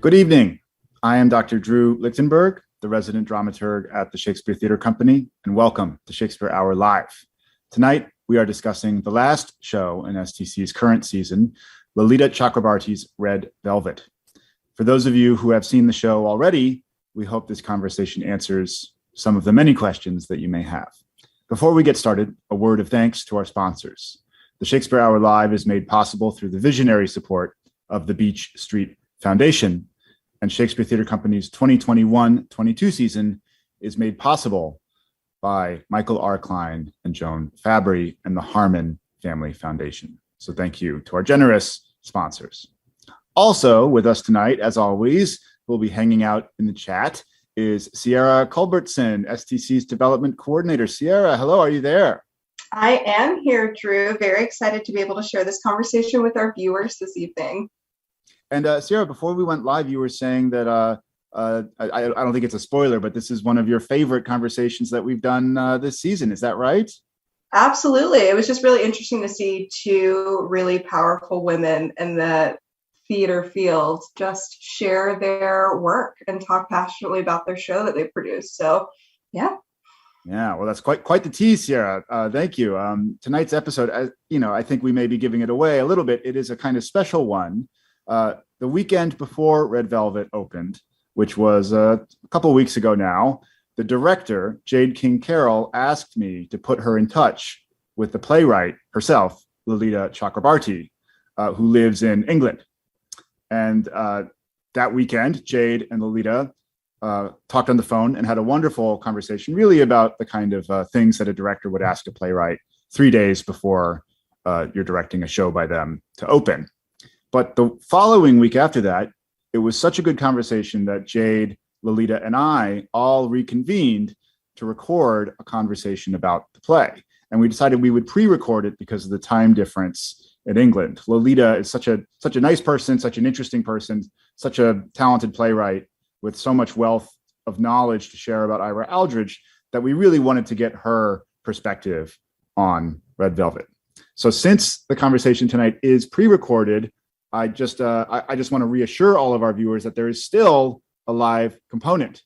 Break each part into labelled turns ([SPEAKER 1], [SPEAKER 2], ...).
[SPEAKER 1] Good evening. I am Dr. Drew Lichtenberg, the resident dramaturg at the Shakespeare Theatre Company, and welcome to Shakespeare Hour Live. Tonight, we are discussing the last show in STC's current season, Lolita Chakrabarti's Red Velvet. For those of you who have seen the show already, we hope this conversation answers some of the many questions that you may have. Before we get started, a word of thanks to our sponsors. The Shakespeare Hour Live is made possible through the visionary support of the Beach Street Foundation, and Shakespeare Theatre Company's 2021-22 season is made possible by Michael R. Klein and Joan Fabry and the Harmon Family Foundation. So thank you to our generous sponsors. Also with us tonight, as always, we'll be hanging out in the chat, is Sierra Culbertson, STC's Development Coordinator. Sierra, hello, are you there?
[SPEAKER 2] I am here, Drew. Very excited to be able to share this conversation with our viewers this evening.
[SPEAKER 1] And Sierra, before we went live, you were saying that, I don't think it's a spoiler, but this is one of your favorite conversations that we've done this season. Is that right?
[SPEAKER 2] Absolutely. It was just really interesting to see two really powerful women in the theater field just share their work and talk passionately about their show that they produce. So, yeah.
[SPEAKER 1] Yeah, well, that's quite the tease, Sierra. Thank you. Tonight's episode, I think we may be giving it away a little bit. It is a kind of special one. The weekend before Red Velvet opened, which was a couple of weeks ago now, the director, Jade King Carroll, asked me to put her in touch with the playwright herself, Lolita Chakrabarti, who lives in England. And that weekend, Jade and Lolita talked on the phone and had a wonderful conversation, really about the kind of things that a director would ask a playwright 3 days before you're directing a show by them to open. But the following week after that, it was such a good conversation that Jade, Lolita, and I all reconvened to record a conversation about the play. And we decided we would pre-record it because of the time difference in England. Lolita is such a nice person, such an interesting person, such a talented playwright with so much wealth of knowledge to share about Ira Aldridge that we really wanted to get her perspective on Red Velvet. So since the conversation tonight is pre-recorded, I just want to reassure all of our viewers that there is still a live component.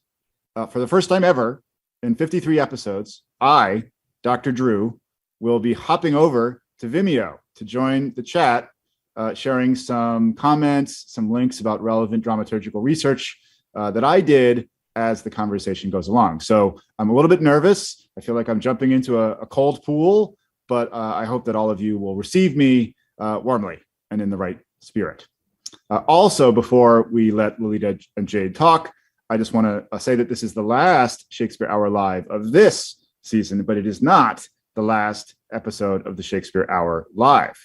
[SPEAKER 1] For the first time ever in 53 episodes, I, Dr. Drew, will be hopping over to Vimeo to join the chat, sharing some comments, some links about relevant dramaturgical research that I did as the conversation goes along. So I'm a little bit nervous. I feel like I'm jumping into a cold pool, but I hope that all of you will receive me warmly and in the right spirit. Also, before we let Lolita and Jade talk, I just want to say that this is the last Shakespeare Hour Live of this season, but it is not the last episode of the Shakespeare Hour Live.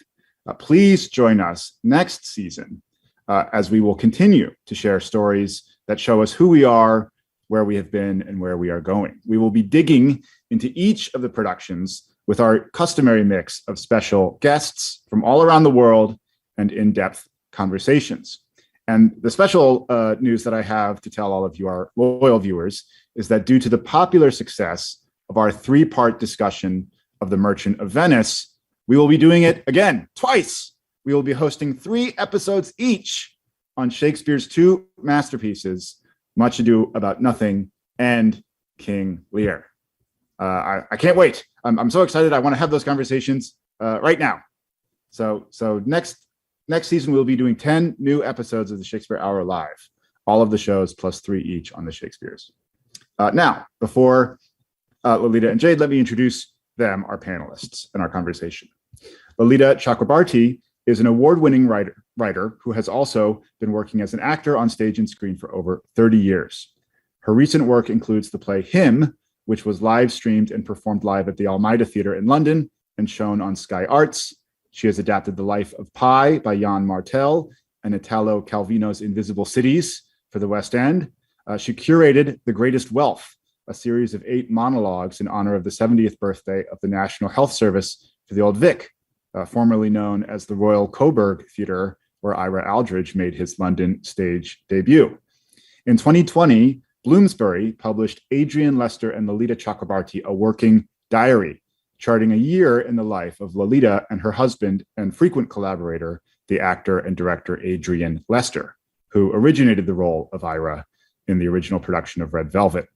[SPEAKER 1] Please join us next season as we will continue to share stories that show us who we are, where we have been, and where we are going. We will be digging into each of the productions with our customary mix of special guests from all around the world and in-depth conversations. And the special news that I have to tell all of you, our loyal viewers, is that due to the popular success of our 3-part discussion of The Merchant of Venice, we will be doing it again, twice. We will be hosting 3 episodes each on Shakespeare's 2 masterpieces, Much Ado About Nothing and King Lear. I can't wait. I'm so excited. I want to have those conversations right now. So next season, we'll be doing 10 new episodes of the Shakespeare Hour Live, all of the shows plus 3 each on the Shakespeares. Now, before Lolita and Jade, let me introduce them, our panelists, in our conversation. Lolita Chakrabarti is an award-winning writer who has also been working as an actor on stage and screen for over 30 years. Her recent work includes the play Him, which was live streamed and performed live at the Almeida Theatre in London and shown on Sky Arts. She has adapted The Life of Pi by Jan Martel and Italo Calvino's Invisible Cities for the West End. She curated The Greatest Wealth, a series of 8 monologues in honor of the 70th birthday of the National Health Service for the Old Vic, formerly known as the Royal Coburg Theatre, where Ira Aldridge made his London stage debut. In 2020, Bloomsbury published Adrian Lester and Lolita Chakrabarti, A Working Diary, charting a year in the life of Lolita and her husband and frequent collaborator, the actor and director Adrian Lester, who originated the role of Ira in the original production of Red Velvet.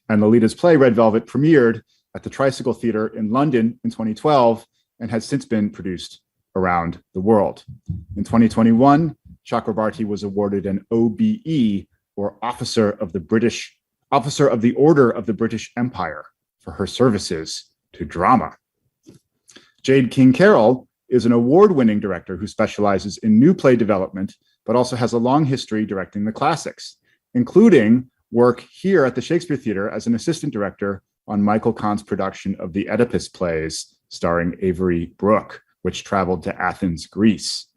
[SPEAKER 1] And Lolita's play, Red Velvet, premiered at the Tricycle Theatre in London in 2012 and has since been produced around the world. In 2021, Chakrabarti was awarded an OBE, or Officer of the Order of the British Empire, for her services to drama. Jade King Carroll is an award-winning director who specializes in new play development, but also has a long history directing the classics, including work here at the Shakespeare Theatre as an assistant director on Michael Kahn's production of the Oedipus plays starring Avery Brooke, which traveled to Athens, Greece.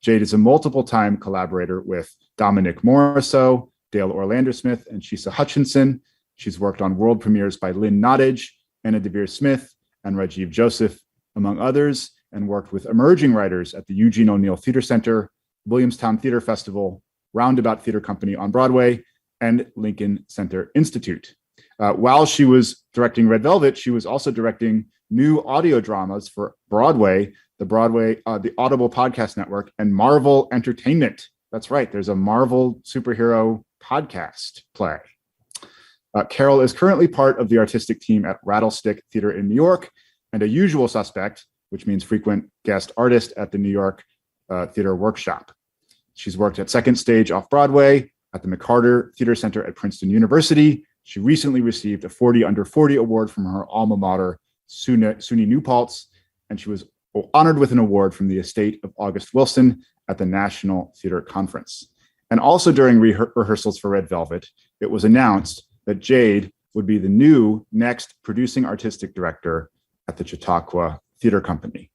[SPEAKER 1] Jade is a multiple-time collaborator with Dominic Morisseau, Dale Orlander-Smith, and Shisa Hutchinson. She's worked on world premieres by Lynn Nottage, Anna Devere Smith, and Rajiv Joseph, among others, and worked with emerging writers at the Eugene O'Neill Theatre Center, Williamstown Theatre Festival, Roundabout Theatre Company on Broadway, and Lincoln Center Institute. While she was directing Red Velvet, she was also directing new audio dramas for Broadway, the Audible Podcast Network, and Marvel Entertainment. That's right, there's a Marvel superhero podcast play. Carroll is currently part of the artistic team at Rattlestick Theatre in New York and a usual suspect, which means frequent guest artist at the New York Theatre Workshop. She's worked at Second Stage Off-Broadway, at the McCarter Theatre Center at Princeton University. She recently received a 40 Under 40 award from her alma mater, SUNY New Paltz, and she was honored with an award from the estate of August Wilson at the National Theatre Conference. And also during rehearsals for Red Velvet, it was announced that Jade would be the new next producing artistic director at the Chautauqua Theatre Company.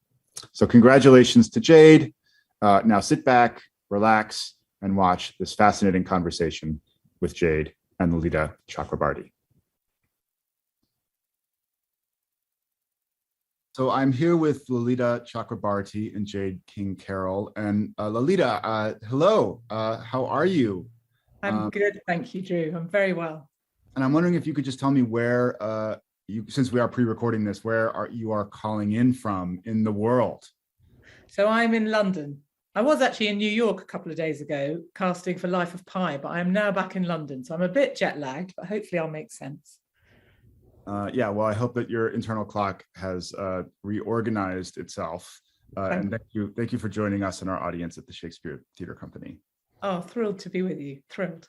[SPEAKER 1] So congratulations to Jade. Now sit back, relax, and watch this fascinating conversation with Jade and Lolita Chakrabarti. So I'm here with Lolita Chakrabarti and Jade King Carroll. And Lolita, hello, how are you?
[SPEAKER 3] I'm good, thank you, Drew. I'm very well.
[SPEAKER 1] And I'm wondering if you could just tell me where, since we are pre-recording this, where you are calling in from in the world?
[SPEAKER 3] So I'm in London. I was actually in New York a couple of days ago, casting for Life of Pi, but I am now back in London. So I'm a bit jet lagged, but hopefully I'll make sense.
[SPEAKER 1] Yeah, well, I hope that your internal clock has reorganized itself. And thank you for joining us and our audience at the Shakespeare Theatre Company.
[SPEAKER 3] Oh, thrilled to be with you, thrilled.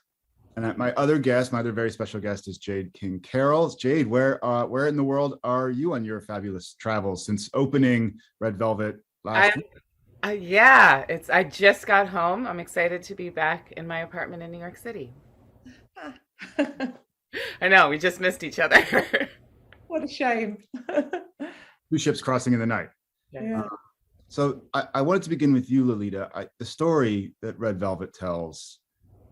[SPEAKER 1] And my other very special guest is Jade King Carroll. Jade, where in the world are you on your fabulous travels since opening Red Velvet last week?
[SPEAKER 4] Yeah, I just got home. I'm excited to be back in my apartment in New York City. I know, we just missed each other.
[SPEAKER 3] What a shame.
[SPEAKER 1] Two ships crossing in the night.
[SPEAKER 3] Yeah.
[SPEAKER 1] So I wanted to begin with you, Lolita. The story that Red Velvet tells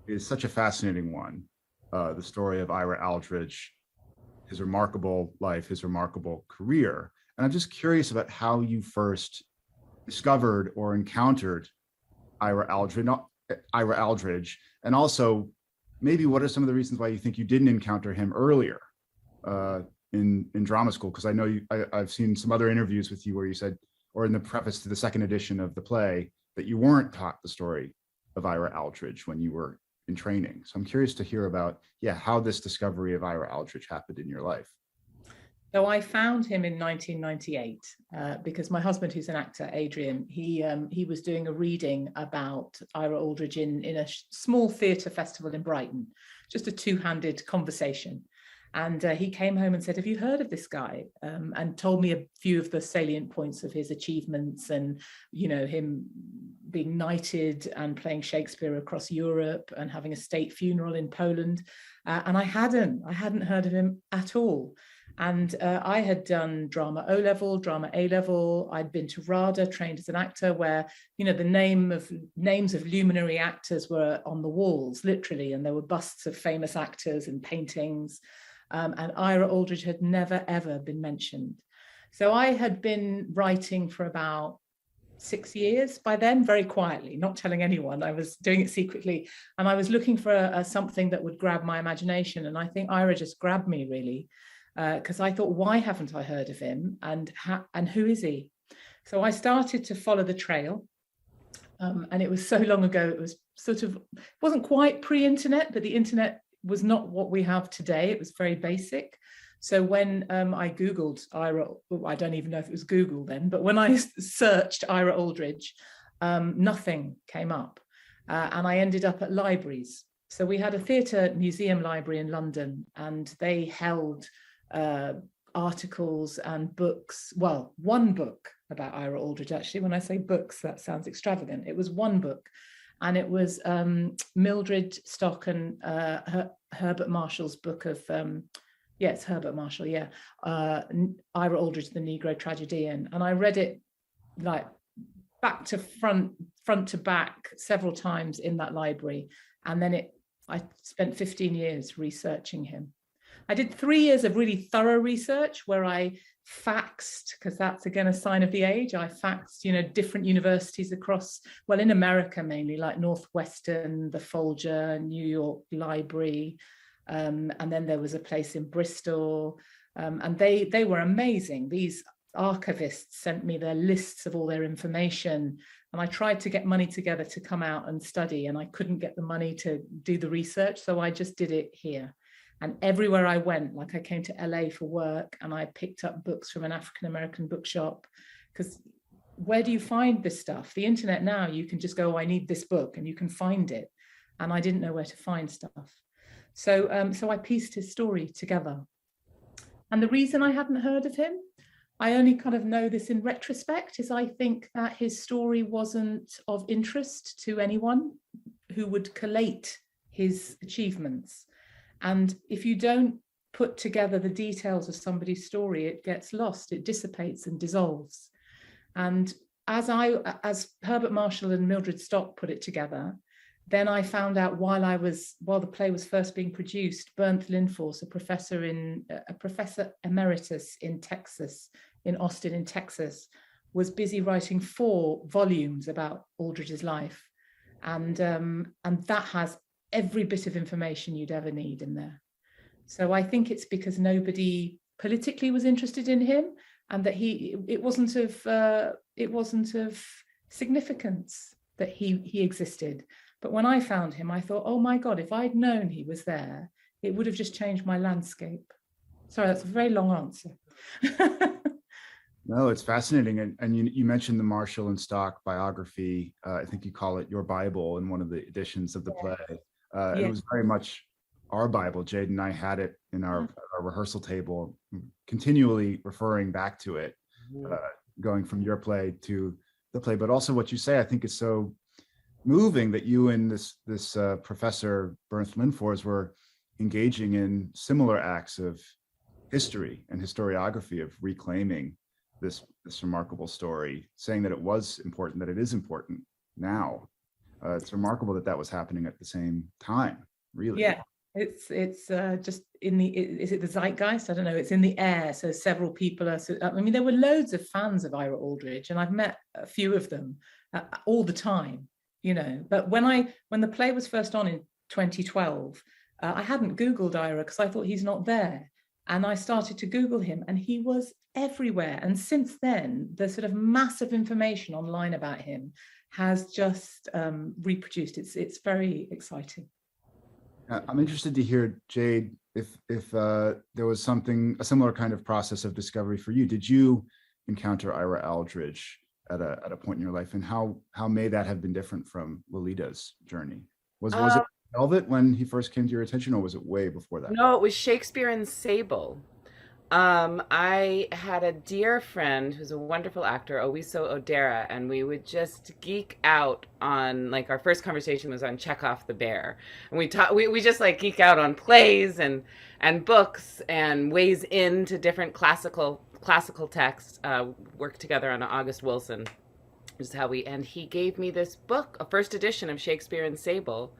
[SPEAKER 1] is such a fascinating one. The story of Ira Aldridge, his remarkable life, his remarkable career. And I'm just curious about how you first discovered or encountered Ira Aldridge, and also maybe what are some of the reasons why you think you didn't encounter him earlier in drama school? Because I know I've seen some other interviews with you where you said, or in the preface to the second edition of the play, that you weren't taught the story of Ira Aldridge when you were in training. So I'm curious to hear about, how this discovery of Ira Aldridge happened in your life.
[SPEAKER 3] So I found him in 1998 because my husband, who's an actor, Adrian, he was doing a reading about Ira Aldridge in a small theatre festival in Brighton, just a two-handed conversation. And he came home and said, have you heard of this guy? And told me a few of the salient points of his achievements and, him being knighted and playing Shakespeare across Europe and having a state funeral in Poland. And I hadn't heard of him at all. And I had done drama O-level, drama A-level. I'd been to RADA, trained as an actor, where, the names of luminary actors were on the walls, literally, and there were busts of famous actors and paintings. And Ira Aldridge had never, ever been mentioned. So I had been writing for about 6 years by then, very quietly, not telling anyone. I was doing it secretly. And I was looking for something that would grab my imagination. And I think Ira just grabbed me, really. Because I thought, why haven't I heard of him? And who is he? So I started to follow the trail. And it was so long ago, it was wasn't quite pre-internet, but the internet was not what we have today. It was very basic. So when I Googled Ira, I don't even know if it was Google then, but when I searched Ira Aldridge, nothing came up. And I ended up at libraries. So we had a theatre museum library in London, and they held articles and books. Well, one book about Ira Aldridge, actually. When I say books, that sounds extravagant. It was one book, and it was Mildred Stock and Herbert Marshall's book of, it's Herbert Marshall, Ira Aldridge, the Negro Tragedian. And I read it like back to front to back several times in that library. And then I spent 15 years researching him. I did 3 years of really thorough research where I faxed, because that's again a sign of the age. I faxed, different universities across, well, in America mainly, like Northwestern, the Folger, New York Library, and then there was a place in Bristol, and they were amazing. These archivists sent me their lists of all their information, and I tried to get money together to come out and study, and I couldn't get the money to do the research, so I just did it here. And everywhere I went, like I came to LA for work, and I picked up books from an African-American bookshop, because where do you find this stuff? The internet now, you can just go, I need this book, and you can find it. And I didn't know where to find stuff. So I pieced his story together. And the reason I hadn't heard of him, I only kind of know this in retrospect, is I think that his story wasn't of interest to anyone who would collate his achievements. And if you don't put together the details of somebody's story, it gets lost, it dissipates and dissolves. And as Herbert Marshall and Mildred Stock put it together, then I found out while the play was first being produced, Bernd Lindfors, a professor emeritus in Austin in Texas, was busy writing 4 volumes about Aldridge's life. And that has every bit of information you'd ever need in there. So I think it's because nobody politically was interested in him, and that it wasn't of significance that he existed. But when I found him, I thought, oh my God, if I'd known he was there, it would have just changed my landscape. Sorry, that's a very long answer.
[SPEAKER 1] No, it's fascinating. And you mentioned the Marshall and Stock biography. I think you call it your Bible in one of the editions of the play. It was very much our Bible. Jade and I had it in our rehearsal table, continually referring back to it, going from your play to the play. But also what you say, I think, is so moving, that you and this Professor Bernd Lindfors were engaging in similar acts of history and historiography, of reclaiming this remarkable story, saying that it was important, that it is important now. It's remarkable that was happening at the same time, really.
[SPEAKER 3] Yeah, it's just in the, is it the zeitgeist? I don't know, it's in the air. So several people there were loads of fans of Ira Aldridge, and I've met a few of them all the time, but when the play was first on in 2012, I hadn't Googled Ira because I thought he's not there. And I started to Google him, and he was everywhere. And since then, the sort of massive information online about him has just reproduced. It's very exciting.
[SPEAKER 1] I'm interested to hear, Jade, if there was a similar kind of process of discovery for you. Did you encounter Ira Aldridge at a point in your life, and how may that have been different from Lolita's journey? Was it Velvet when he first came to your attention, or was it way before that?
[SPEAKER 4] No, it was Shakespeare and Sable. I had a dear friend who's a wonderful actor, Owiso Odera, and we would just geek out on, like, our first conversation was on Chekhov the Bear. And we just like geek out on plays and books and ways into different classical texts, worked together on August Wilson. Is how and he gave me this book, a first edition of Shakespeare and Sable.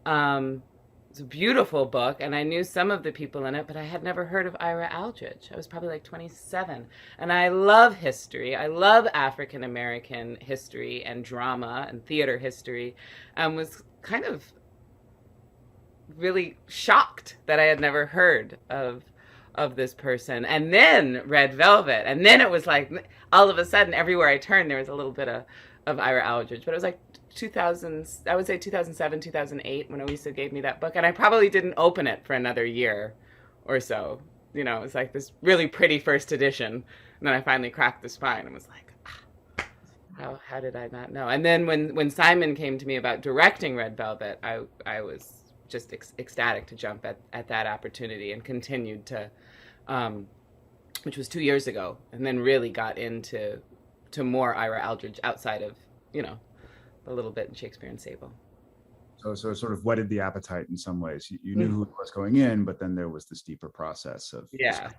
[SPEAKER 4] It's a beautiful book, and I knew some of the people in it, but I had never heard of Ira Aldridge. I was probably like 27, and I love history. I love African American history and drama and theater history, and was kind of really shocked that I had never heard of this person. And then Red Velvet, and then it was like all of a sudden everywhere I turned there was a little bit of Ira Aldridge, but it was like 2000, I would say 2007, 2008 when Elisa gave me that book. And I probably didn't open it for another year or so. You know, it was like this really pretty first edition. And then I finally cracked the spine and was like, how did I not know? And then when Simon came to me about directing Red Velvet, I was just ecstatic to jump at that opportunity and continued to, which was 2 years ago, and then really got into more Ira Aldridge outside of, you know, a little bit in Shakespeare and Sable.
[SPEAKER 1] So it sort of whetted the appetite in some ways. You knew who it was going in, but then there was this deeper process of.
[SPEAKER 4] Yeah.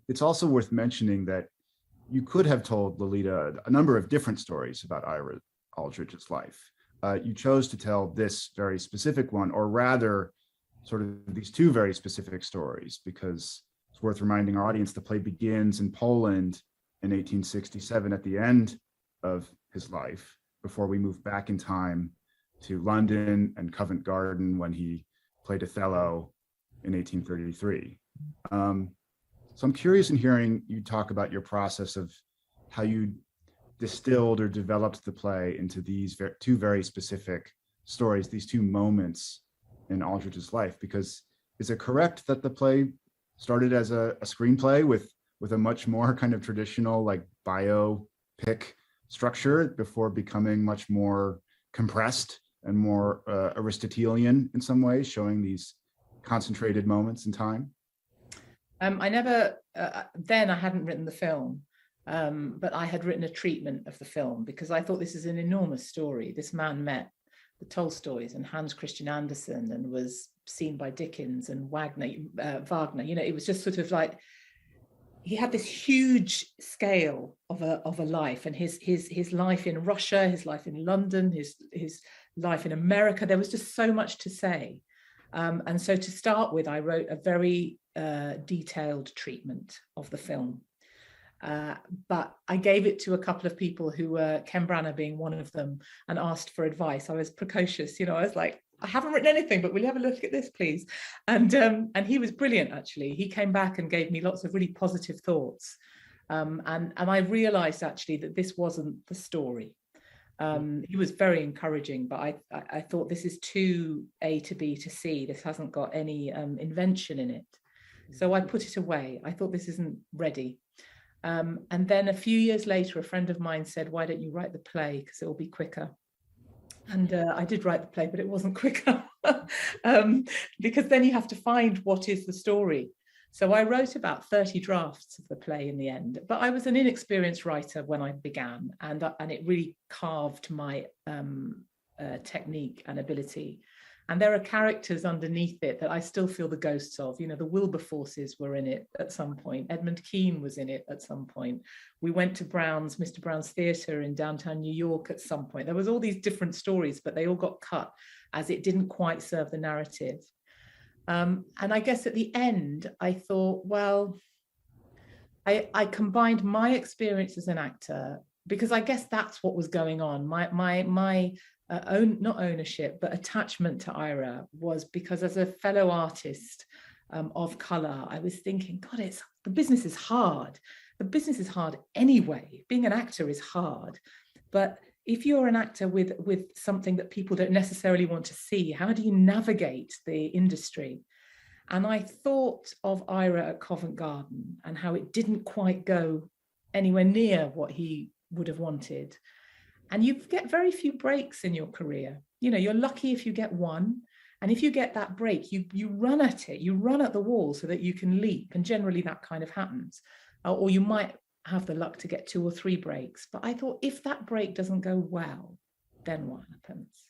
[SPEAKER 1] It's also worth mentioning that you could have told Lolita a number of different stories about Ira Aldridge's life. You chose to tell this very specific one, or rather, sort of these two very specific stories, because it's worth reminding our audience the play begins in Poland in 1867 at the end of his life, before we move back in time to London and Covent Garden when he played Othello in 1833. So I'm curious in hearing you talk about your process of how you distilled or developed the play into these two very specific stories, these two moments in Aldridge's life, because is it correct that the play started as a screenplay with a much more kind of traditional like biopic structure before becoming much more compressed and more Aristotelian in some ways, showing these concentrated moments in time?
[SPEAKER 3] I never, then I hadn't written the film, but I had written a treatment of the film because I thought this is an enormous story. This man met the Tolstoys and Hans Christian Andersen and was seen by Dickens and Wagner. You know, it was just sort of like, he had this huge scale of a life, and his life in Russia, his life in London, his life in America. There was just so much to say. And so to start with, I wrote a very detailed treatment of the film. But I gave it to a couple of people who were, Ken Branagh being one of them, and asked for advice. I was precocious, you know, I was like, I haven't written anything, but will you have a look at this, please? And he was brilliant, actually. He came back and gave me lots of really positive thoughts. And I realized actually that this wasn't the story. He was very encouraging, but I thought this is too A to B to C. This hasn't got any invention in it. So I put it away. I thought this isn't ready. And then a few years later, a friend of mine said, why don't you write the play? Because it will be quicker. And I did write the play, but it wasn't quicker because then you have to find what is the story. So I wrote about 30 drafts of the play in the end, but I was an inexperienced writer when I began, and it really carved my technique and ability. And there are characters underneath it that I still feel the ghosts of. You know, the Wilberforces were in it at some point. Edmund Kean was in it at some point. We went to Mr. Brown's Theatre in downtown New York at some point. There was all these different stories, but they all got cut as it didn't quite serve the narrative. And I guess at the end, I thought, well, I combined my experience as an actor, because I guess that's what was going on. My not ownership, but attachment to Ira was because as a fellow artist of color, I was thinking, God, the business is hard. The business is hard anyway. Being an actor is hard. But if you're an actor with something that people don't necessarily want to see, how do you navigate the industry? And I thought of Ira at Covent Garden and how it didn't quite go anywhere near what he would have wanted. And you get very few breaks in your career. You know, you're lucky if you get one. And if you get that break, you run at it, you run at the wall so that you can leap. And generally that kind of happens. Or you might have the luck to get 2 or 3 breaks. But I thought, if that break doesn't go well, then what happens?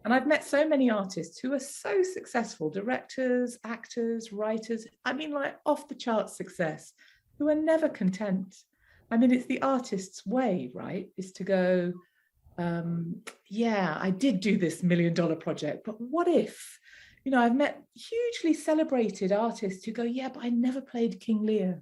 [SPEAKER 3] And I've met so many artists who are so successful, directors, actors, writers, I mean, like off the charts success, who are never content. I mean, it's the artist's way, right? Is to go, yeah, I did do this $1 million project, but what if? You know, I've met hugely celebrated artists who go, yeah, but I never played King Lear.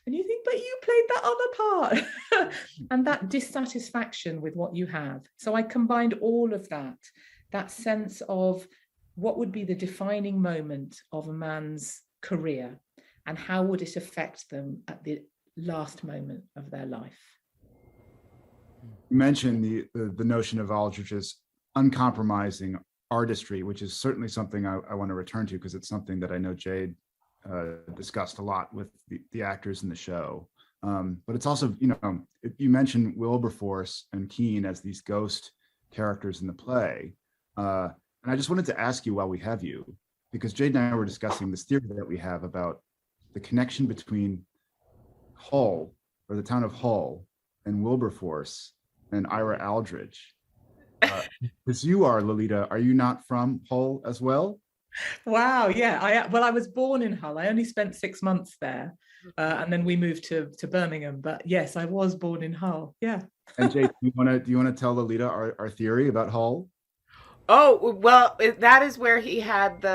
[SPEAKER 3] And you think, but you played that other part. And that dissatisfaction with what you have. So I combined all of that sense of what would be the defining moment of a man's career and how would it affect them at the last moment of their life.
[SPEAKER 1] You mentioned the notion of Aldridge's uncompromising artistry, which is certainly something I want to return to because it's something that I know Jade discussed a lot with the actors in the show. But it's also, you mentioned Wilberforce and Keene as these ghost characters in the play. And I just wanted to ask you while we have you, because Jade and I were discussing this theory that we have about the connection between Hull, or the town of Hull, and Wilberforce and Ira Aldridge. Because you are, Lolita, are you not from Hull as well?
[SPEAKER 3] Wow, yeah. I was born in Hull. I only spent 6 months there, and then we moved to Birmingham. But yes, I was born in Hull. Yeah.
[SPEAKER 1] And Jade, do you want to tell Lolita our theory about Hull?
[SPEAKER 4] Oh, well, that is where he had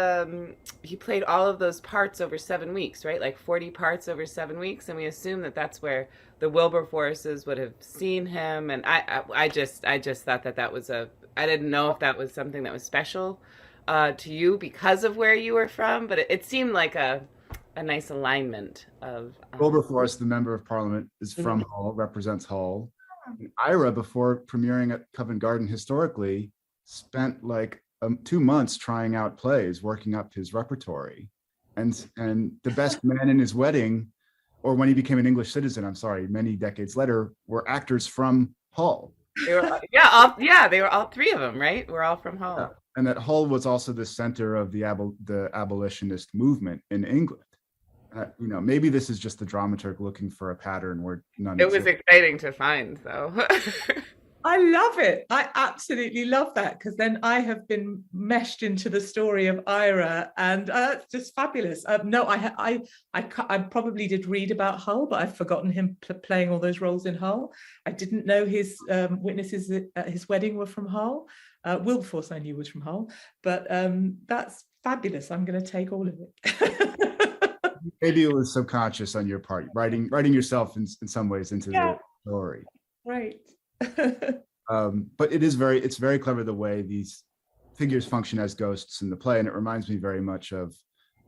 [SPEAKER 4] he played all of those parts over 7 weeks, right? Like 40 parts over 7 weeks. And we assume that that's where the Wilberforces would have seen him. And I just thought that was I didn't know if that was something that was special to you because of where you were from, but it seemed like a nice alignment of.
[SPEAKER 1] Wilberforce, the member of parliament, is from Hull, represents Hull. And Ira, before premiering at Covent Garden historically, spent like 2 months trying out plays, working up his repertory, and the best man in his wedding, or when he became an English citizen, I'm sorry, many decades later, were actors from Hull.
[SPEAKER 4] They were, they were all three of them, right? We're all from Hull.
[SPEAKER 1] Yeah. And that Hull was also the center of the abolitionist movement in England. Maybe this is just the dramaturg looking for a pattern where none.
[SPEAKER 4] It was exciting to find, though.
[SPEAKER 3] I love it. I absolutely love that, because then I have been meshed into the story of Ira, and it's just fabulous. No, I probably did read about Hull, but I've forgotten him playing all those roles in Hull. I didn't know his witnesses at his wedding were from Hull. Wilberforce I knew was from Hull, but that's fabulous. I'm going to take all of it.
[SPEAKER 1] Maybe it was subconscious on your part, writing yourself in some ways into the story.
[SPEAKER 3] Right.
[SPEAKER 1] But it's very clever the way these figures function as ghosts in the play, and it reminds me very much of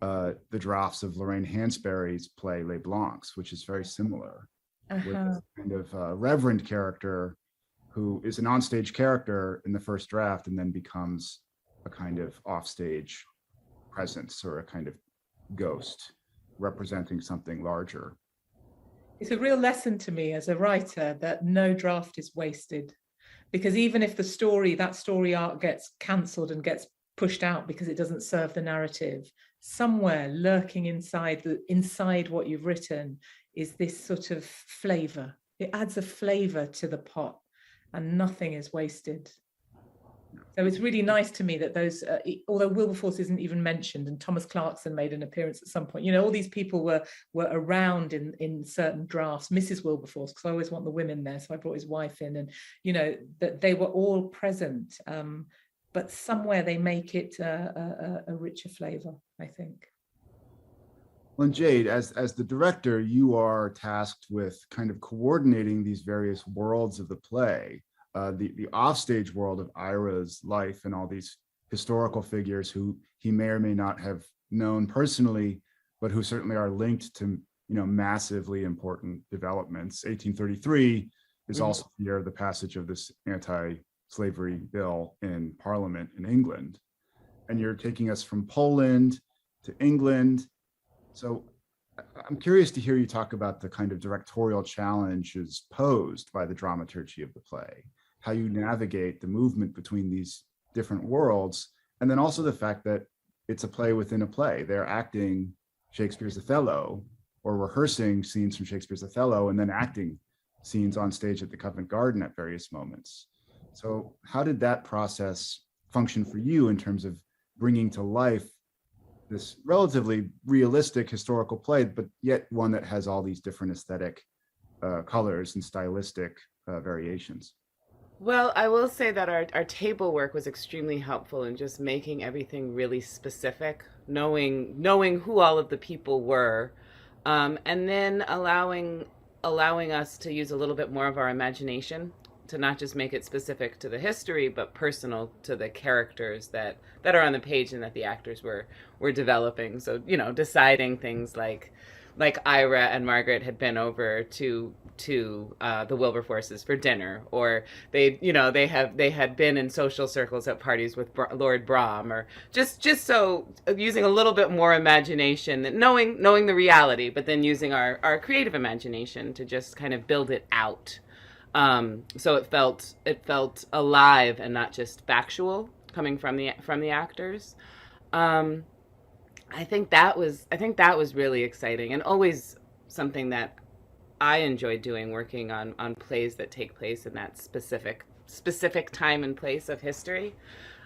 [SPEAKER 1] the drafts of Lorraine Hansberry's play Les Blancs, which is very similar, with this kind of reverend character who is an onstage character in the first draft and then becomes a kind of offstage presence, or a kind of ghost representing something larger.
[SPEAKER 3] It's a real lesson to me as a writer that no draft is wasted, because even if that story arc gets cancelled and gets pushed out because it doesn't serve the narrative, somewhere lurking inside what you've written is this sort of flavor. It adds a flavor to the pot, and nothing is wasted. So it's really nice to me that those, although Wilberforce isn't even mentioned, and Thomas Clarkson made an appearance at some point, all these people were around in certain drafts. Mrs. Wilberforce, because I always want the women there, so I brought his wife in, and that they were all present, but somewhere they make it a richer flavor, I think.
[SPEAKER 1] Well, and Jade, as the director, you are tasked with kind of coordinating these various worlds of the play. The offstage world of Ira's life and all these historical figures who he may or may not have known personally, but who certainly are linked to massively important developments. 1833 is also the year of the passage of this anti-slavery bill in Parliament in England, and you're taking us from Poland to England. So I'm curious to hear you talk about the kind of directorial challenges posed by the dramaturgy of the play, how you navigate the movement between these different worlds, and then also the fact that it's a play within a play. They're acting Shakespeare's Othello, or rehearsing scenes from Shakespeare's Othello, and then acting scenes on stage at the Covent Garden at various moments. So how did that process function for you in terms of bringing to life this relatively realistic historical play, but yet one that has all these different aesthetic colors and stylistic variations?
[SPEAKER 4] Well, I will say that our table work was extremely helpful in just making everything really specific, knowing who all of the people were, and then allowing us to use a little bit more of our imagination to not just make it specific to the history, but personal to the characters that are on the page and that the actors were developing. So, deciding things like Ira and Margaret had been over to to the Wilberforces for dinner, or they had been in social circles at parties with Lord Brougham, or just so using a little bit more imagination, knowing the reality, but then using our creative imagination to just kind of build it out. So it felt alive and not just factual coming from the actors. I think that was really exciting, and always something that I enjoy doing, working on plays that take place in that specific time and place of history,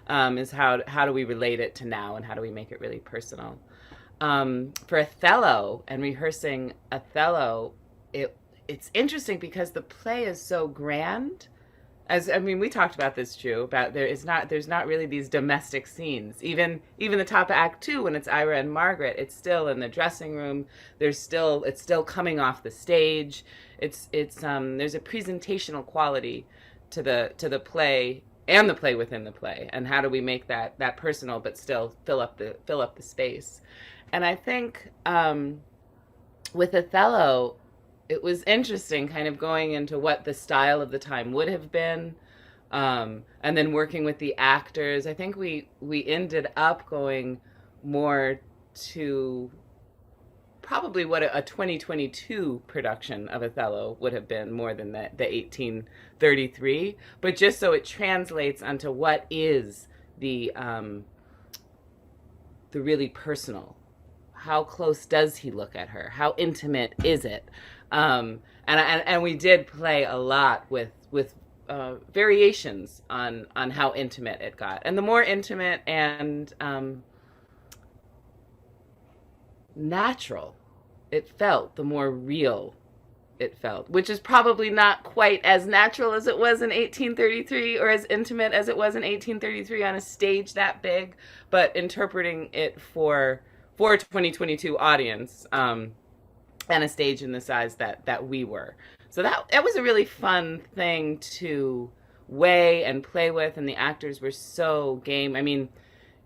[SPEAKER 4] is how do we relate it to now, and how do we make it really personal. For Othello, and rehearsing Othello, it's interesting because the play is so grand. We talked about this, Drew, about there's not really these domestic scenes. Even the top of Act 2, when it's Ira and Margaret, it's still in the dressing room. It's still coming off the stage. It's there's a presentational quality to the play and the play within the play. And how do we make that personal but still fill up the space? And I think with Othello, it was interesting kind of going into what the style of the time would have been, and then working with the actors. I think we ended up going more to probably what a 2022 production of Othello would have been, more than the 1833, but just so it translates onto what is the really personal. How close does he look at her? How intimate is it? And we did play a lot with variations on how intimate it got, and the more intimate and natural it felt, the more real it felt, which is probably not quite as natural as it was in 1833, or as intimate as it was in 1833 on a stage that big, but interpreting it for a 2022 audience, and a stage in the size that we were. So that was a really fun thing to weigh and play with, and the actors were so game.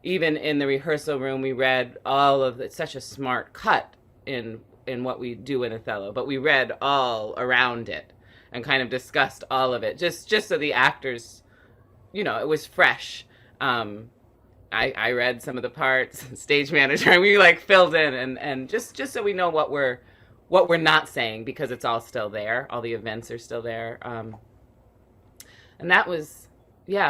[SPEAKER 4] Even in the rehearsal room, we read all of it. Such a smart cut in what we do in Othello, but we read all around it and kind of discussed all of it, just so the actors, it was fresh. I read some of the parts, stage manager, and we filled in and just so we know what we're not saying, because it's all still there. All the events are still there. And that was,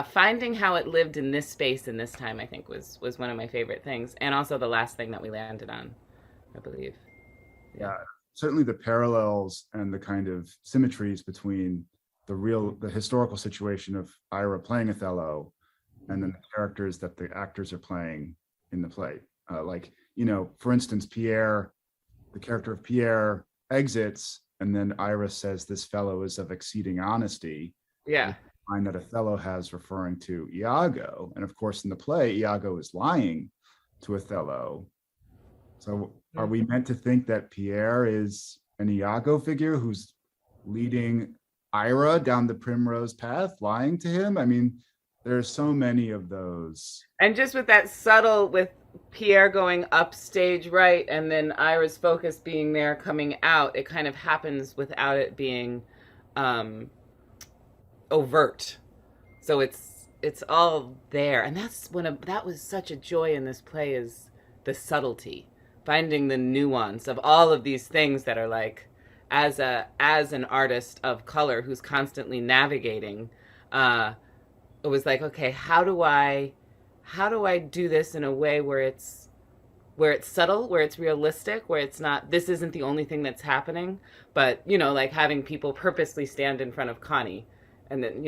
[SPEAKER 4] finding how it lived in this space in this time, I think was one of my favorite things. And also the last thing that we landed on, I believe.
[SPEAKER 1] Yeah, certainly the parallels and the kind of symmetries between the historical situation of Ira playing Othello and then the characters that the actors are playing in the play. For instance, Pierre, the character of Pierre, exits, and then Ira says, "This fellow is of exceeding honesty."
[SPEAKER 4] Yeah.
[SPEAKER 1] Line that Othello has referring to Iago. And of course, in the play, Iago is lying to Othello. So are we meant to think that Pierre is an Iago figure who's leading Ira down the primrose path, lying to him? There's so many of those. And
[SPEAKER 4] just with that subtle, with Pierre going up stage right, and then Ira's focus being there coming out, it kind of happens without it being overt. So it's all there. And that was such a joy in this play, is the subtlety, finding the nuance of all of these things that are as an artist of color who's constantly navigating, it was okay, how do I do this in a way where it's subtle, where it's realistic, where it's not, this isn't the only thing that's happening, but having people purposely stand in front of Connie, and then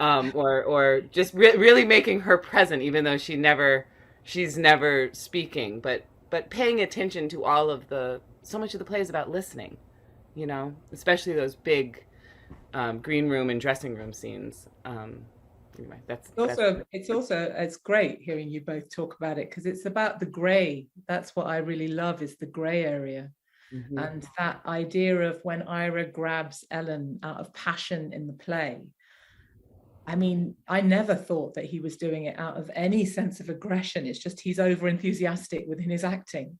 [SPEAKER 4] or just really making her present, even though she's never speaking, but paying attention to all of so much of the play is about listening, especially those big green room and dressing room scenes. Anyway, it's great hearing you both talk about it, because it's about the gray. That's what I really love, is the gray area. Mm-hmm. And that idea of when Ira grabs Ellen out of passion in the play. I never thought that he was doing it out of any sense of aggression. It's just he's over enthusiastic within his acting.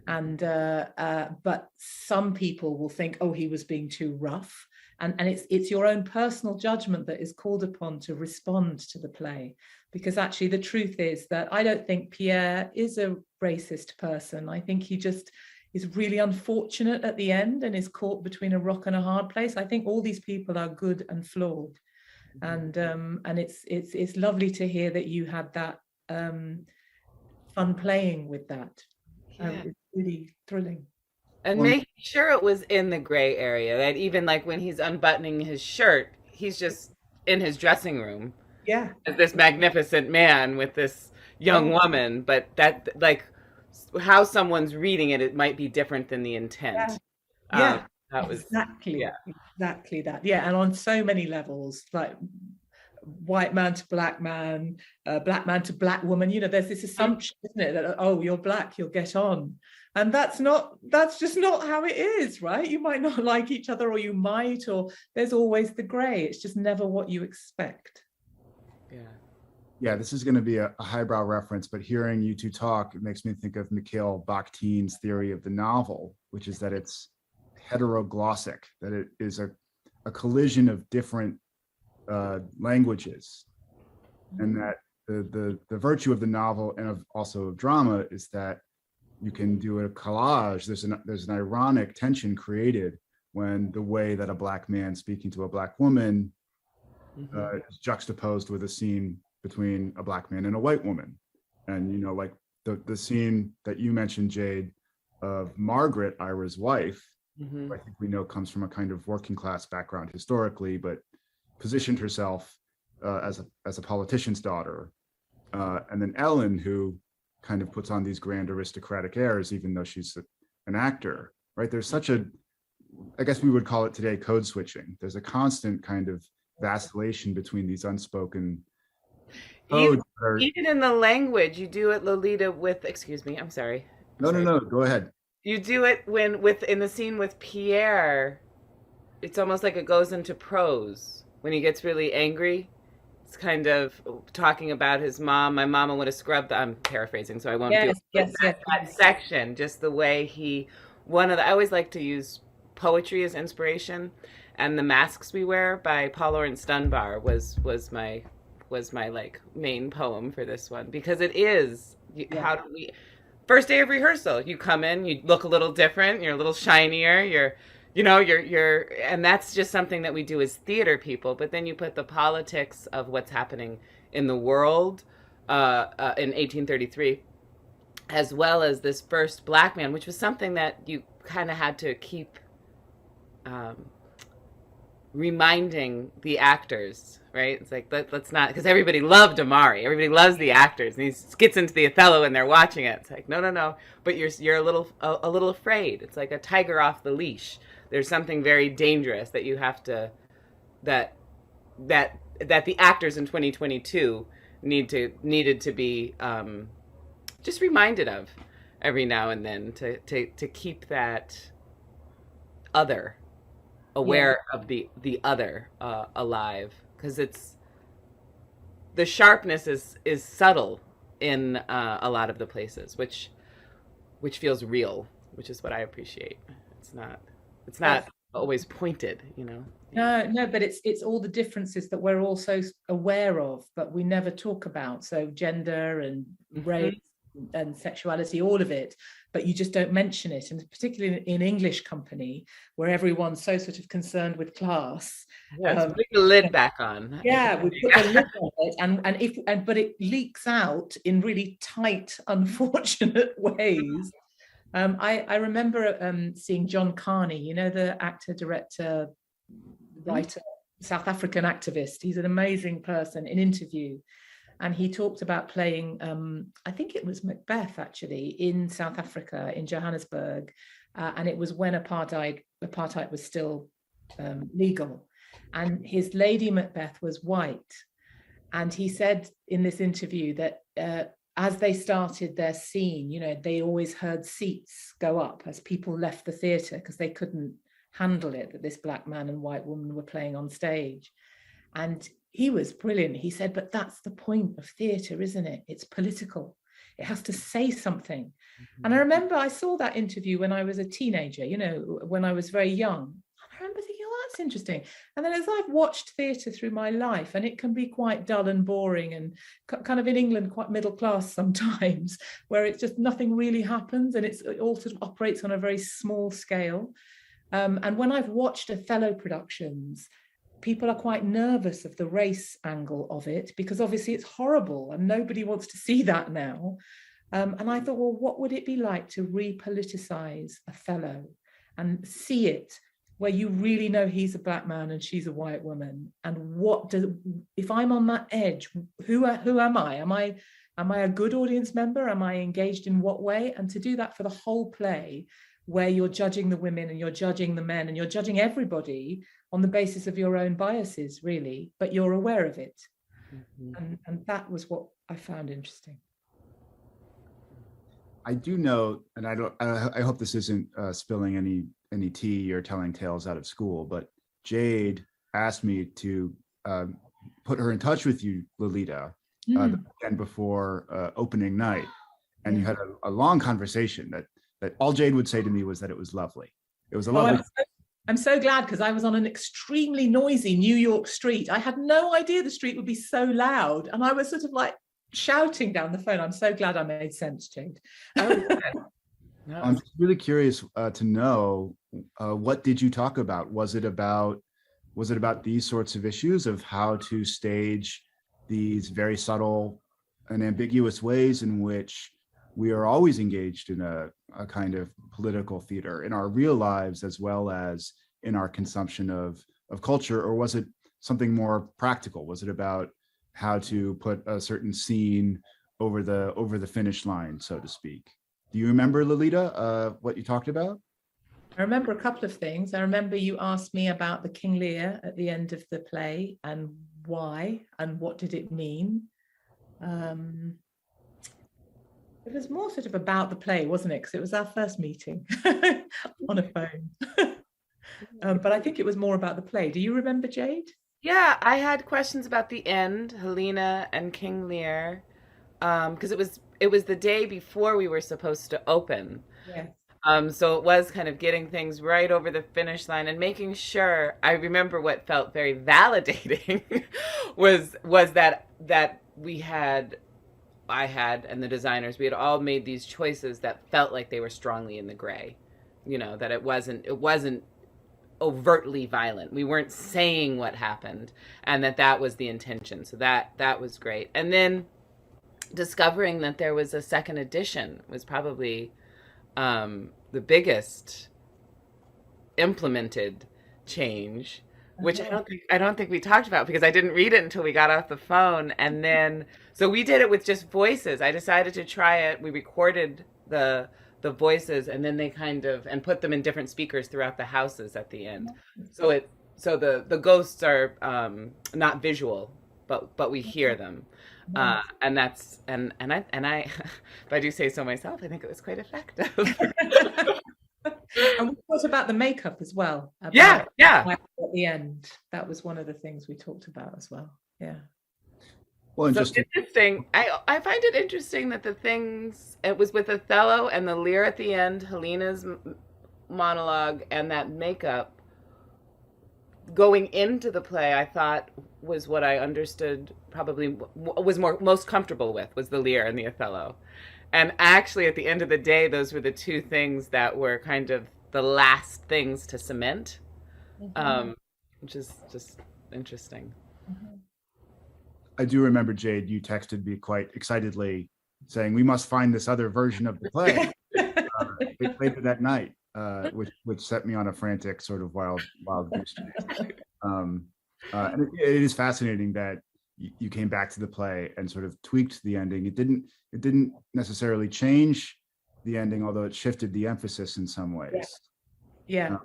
[SPEAKER 4] Mm-hmm. And but some people will think, oh, he was being too rough.
[SPEAKER 3] And it's your own personal judgment that is called upon to respond to the play. Because actually the truth is that I don't think Pierre is a racist person. I think he just is really unfortunate at the end and is caught between a rock and a hard place. I think all these people are good and flawed. And it's lovely to hear that you had that fun playing with that. It's really thrilling.
[SPEAKER 4] And making sure it was in the gray area, that even like when he's unbuttoning his shirt, he's just in his dressing room.
[SPEAKER 3] Yeah.
[SPEAKER 4] As this magnificent man with this young woman, but that like how someone's reading it, it might be different than the intent. That was
[SPEAKER 3] exactly that. Yeah, and on so many levels, like white man to black man, black man to black woman. You know, there's this assumption, isn't it, that oh, you're black, you'll get on, and that's just not how it is, right? You might not like each other, or you might, or there's always the gray. It's just never what you expect.
[SPEAKER 1] Yeah, this is going to be a highbrow reference, but hearing you two talk, it makes me think of Mikhail Bakhtin's theory of the novel, which is that it's heteroglossic, that it is a collision of different languages, and that the virtue of the novel and also of drama is that you can do a collage. There's an ironic tension created when the way that a black man speaking to a black woman is juxtaposed with a scene between a black man and a white woman. And, you know, like the scene that you mentioned, Jade, of Margaret, Ira's wife, who I think we know comes from a kind of working class background historically, but positioned herself as a politician's daughter. And then Ellen, who kind of puts on these grand aristocratic airs, even though she's an actor, right? There's such I guess we would call it today code switching. There's a constant kind of vacillation between these unspoken codes.
[SPEAKER 4] Even in the language, you do it, Lolita, with, excuse me, I'm sorry.
[SPEAKER 1] No, go ahead.
[SPEAKER 4] You do it in the scene with Pierre, it's almost like it goes into prose. When he gets really angry, it's kind of talking about his mom. My mama would have scrubbed I'm paraphrasing, so I won't do it. That section, just the way I always like to use poetry as inspiration, and The Masks We Wear by Paul Laurence Dunbar was my like main poem for this one, because it is how do we first day of rehearsal, you come in, you look a little different, you're a little shinier, you're and that's just something that we do as theater people. But then you put the politics of what's happening in the world in 1833, as well as this first black man, which was something that you kind of had to keep reminding the actors, right? It's like, let's not, because everybody loved Amari, everybody loves the actors, and he gets into the Othello and they're watching it. It's like, no, but you're a little afraid. It's like a tiger off the leash. There's something very dangerous that you have to, that the actors in 2022 needed to be just reminded of every now and then, to keep that other aware of the other alive, because it's the sharpness is subtle in a lot of the places, which feels real, which is what I appreciate. It's not always pointed, you know.
[SPEAKER 3] No, but it's all the differences that we're also aware of, but we never talk about. So gender and race and sexuality, all of it, but you just don't mention it. And particularly in English company, where everyone's so sort of concerned with class.
[SPEAKER 4] Yeah, put the lid back on.
[SPEAKER 3] Yeah, we put the lid on it, but it leaks out in really tight, unfortunate ways. I remember seeing John Carney, you know, the actor, director, writer, South African activist. He's an amazing person, in interview. And he talked about playing, I think it was Macbeth, actually, in South Africa, in Johannesburg. And it was when apartheid was still legal. And his Lady Macbeth was white. And he said in this interview that as they started their scene, you know, they always heard seats go up as people left the theatre, because they couldn't handle it that this black man and white woman were playing on stage. And he was brilliant. He said, but that's the point of theatre, isn't it? It's political. It has to say something. Mm-hmm. And I remember I saw that interview when I was a teenager, you know, when I was very young. And I remember thinking, well, that's interesting. And then as I've watched theatre through my life, and it can be quite dull and boring and kind of in England quite middle class sometimes, where it's just nothing really happens and it all sort of operates on a very small scale. And when I've watched Othello productions, people are quite nervous of the race angle of it, because obviously it's horrible and nobody wants to see that now. And I thought, well, what would it be like to repoliticize Othello and see it where you really know he's a black man and she's a white woman? And if I'm on that edge, who am I? Am I a good audience member? Am I engaged in what way? And to do that for the whole play, where you're judging the women and you're judging the men and you're judging everybody on the basis of your own biases, really, but you're aware of it. And that was what I found interesting.
[SPEAKER 1] I do know, and I hope this isn't spilling any tea or telling tales out of school, but Jade asked me to put her in touch with you, Lolita, the weekend before opening night, and you had a long conversation that all Jade would say to me was that it was lovely. It was a lovely.
[SPEAKER 3] I'm so glad, because I was on an extremely noisy New York street. I had no idea the street would be so loud, and I was sort of like shouting down the phone. I'm so glad I made sense, Jade.
[SPEAKER 1] I'm really curious to know, what did you talk about? Was it about these sorts of issues of how to stage these very subtle and ambiguous ways in which we are always engaged in a kind of political theater in our real lives as well as in our consumption of culture? Or was it something more practical? Was it about how to put a certain scene over the finish line, so to speak? Do you remember, Lolita, what you talked about?
[SPEAKER 3] I remember a couple of things. I remember you asked me about the King Lear at the end of the play and why and what did it mean. It was more sort of about the play, wasn't it? Because it was our first meeting on a phone. But I think it was more about the play. Do you remember, Jade?
[SPEAKER 4] Yeah, I had questions about the end, Helena and King Lear, because it was the day before we were supposed to open.
[SPEAKER 3] Yeah.
[SPEAKER 4] So it was kind of getting things right over the finish line and making sure. I remember what felt very validating was that I had and the designers, we had all made these choices that felt like they were strongly in the gray, that it wasn't overtly violent. We weren't saying what happened, and that was the intention. So that was great. And then discovering that there was a second edition was probably the biggest implemented change, which I don't think we talked about, because I didn't read it until we got off the phone. And then so we did it with just voices. I decided to try it. We recorded the voices, and then they and put them in different speakers throughout the houses at the end. So the ghosts are not visual, but we hear them. And I if I do say so myself, I think it was quite effective.
[SPEAKER 3] And we talked about the makeup as well.
[SPEAKER 4] Yeah.
[SPEAKER 3] At the end, that was one of the things we talked about as well. Yeah.
[SPEAKER 1] Well, and
[SPEAKER 4] so interesting. I find it interesting that it was with Othello and the Lear at the end, Helena's monologue, and that makeup going into the play, I thought was what I understood probably was most comfortable with, was the Lear and the Othello. And actually, at the end of the day, those were the two things that were kind of the last things to cement, which is just interesting.
[SPEAKER 1] I do remember, Jade, you texted me quite excitedly saying, we must find this other version of the play. We played it that night, which set me on a frantic sort of wild goose chase. And it is fascinating that you came back to the play and sort of tweaked the ending. It didn't necessarily change the ending, although it shifted the emphasis in some ways.
[SPEAKER 3] Yeah.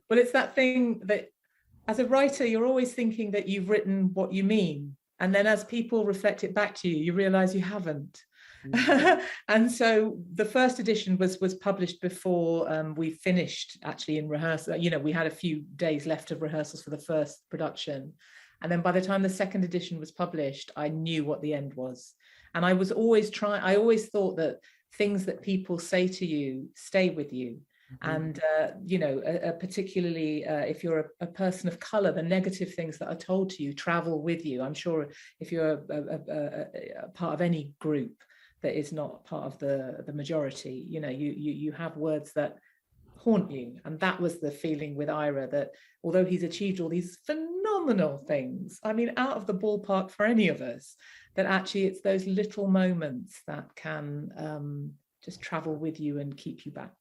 [SPEAKER 3] But it's that thing that as a writer, you're always thinking that you've written what you mean. And then as people reflect it back to you, you realize you haven't. And so the first edition was published before we finished actually in rehearsal. We had a few days left of rehearsals for the first production. And then by the time the second edition was published, I knew what the end was. And I always thought that things that people say to you stay with you. And, particularly if you're a person of color, the negative things that are told to you travel with you. I'm sure if you're a part of any group that is not part of the majority, you have words that haunt you. And that was the feeling with Ira, that although he's achieved all these phenomenal things, I mean, out of the ballpark for any of us, that actually it's those little moments that can just travel with you and keep you back.